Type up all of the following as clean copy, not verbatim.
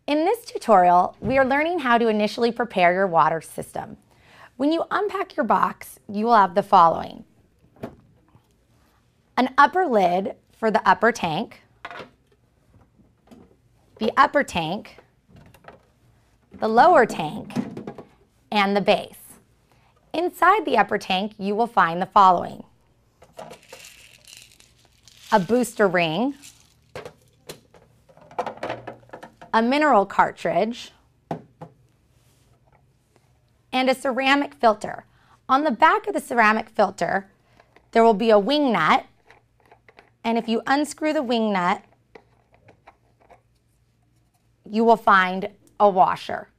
In this tutorial, we are learning how to initially prepare your water system. When you unpack your box, you will have the following: an upper lid for the upper tank, the upper tank, the lower tank, and the base. Inside the upper tank, you will find the following: a booster ring, a mineral cartridge, and a ceramic filter. On the back of the ceramic filter, there will be a wing nut, and if you unscrew the wing nut, you will find a washer.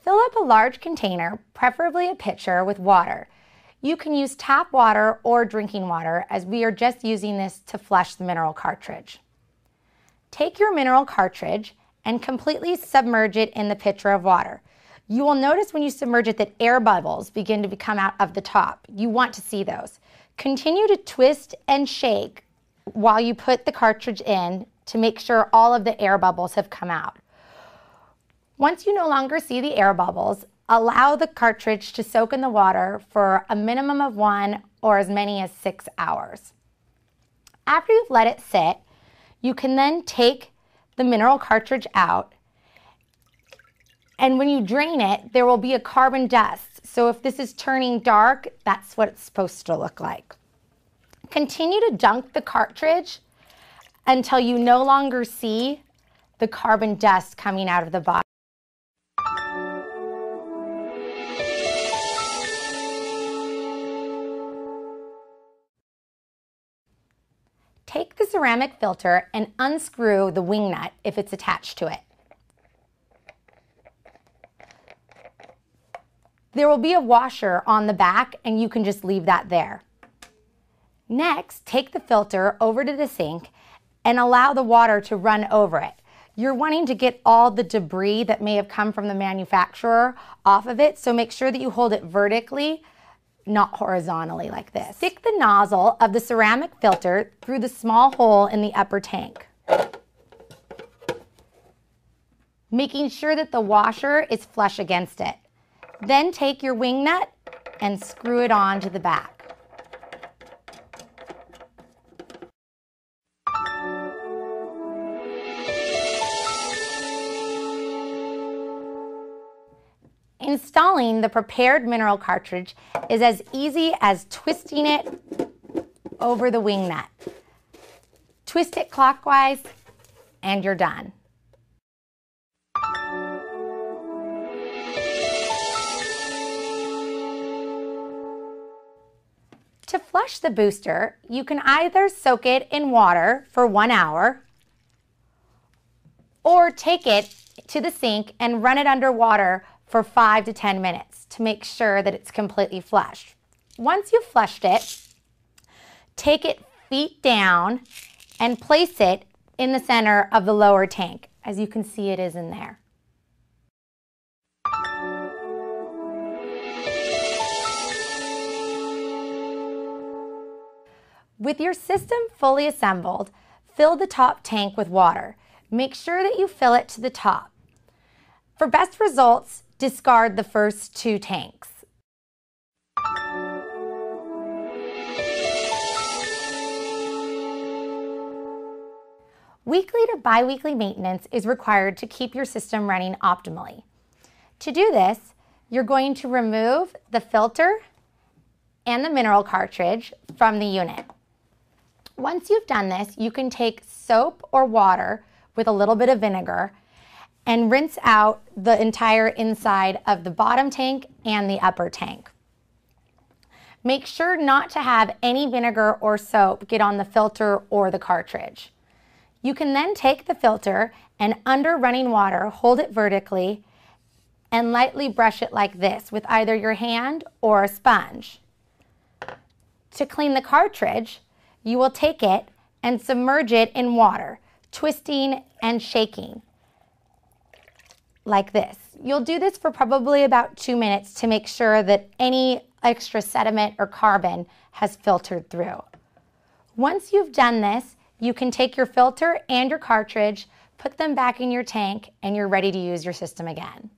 Fill up a large container, preferably a pitcher, with water. You can use tap water or drinking water, as we are just using this to flush the mineral cartridge. Take your mineral cartridge and completely submerge it in the pitcher of water. You will notice when you submerge it that air bubbles begin to come out of the top. You want to see those. Continue to twist and shake while you put the cartridge in to make sure all of the air bubbles have come out. Once you no longer see the air bubbles, allow the cartridge to soak in the water for a minimum of 1 or as many as 6 hours. After you've let it sit, you can then take the mineral cartridge out, and when you drain it, there will be a carbon dust. So if this is turning dark, that's what it's supposed to look like. Continue to dunk the cartridge until you no longer see the carbon dust coming out of the bottom. Take the ceramic filter and unscrew the wing nut if it's attached to it. There will be a washer on the back, and you can just leave that there. Next, take the filter over to the sink and allow the water to run over it. You're wanting to get all the debris that may have come from the manufacturer off of it, so make sure that you hold it vertically, not horizontally like this. Stick the nozzle of the ceramic filter through the small hole in the upper tank, making sure that the washer is flush against it. Then take your wing nut and screw it on to the back. Installing the prepared mineral cartridge is as easy as twisting it over the wing nut. Twist it clockwise and you're done. To flush the booster, you can either soak it in water for 1 hour or take it to the sink and run it under water for 5 to 10 minutes to make sure that it's completely flushed. Once you've flushed it, take it feet down and place it in the center of the lower tank. As you can see, it is in there. With your system fully assembled, fill the top tank with water. Make sure that you fill it to the top. For best results, discard the first 2 tanks. Weekly to bi-weekly maintenance is required to keep your system running optimally. To do this, you're going to remove the filter and the mineral cartridge from the unit. Once you've done this, you can take soap or water with a little bit of vinegar and rinse out the entire inside of the bottom tank and the upper tank. Make sure not to have any vinegar or soap get on the filter or the cartridge. You can then take the filter and under running water, hold it vertically and lightly brush it like this with either your hand or a sponge. To clean the cartridge, you will take it and submerge it in water, twisting and shaking like this. You'll do this for probably about 2 minutes to make sure that any extra sediment or carbon has filtered through. Once you've done this, you can take your filter and your cartridge, put them back in your tank, and you're ready to use your system again.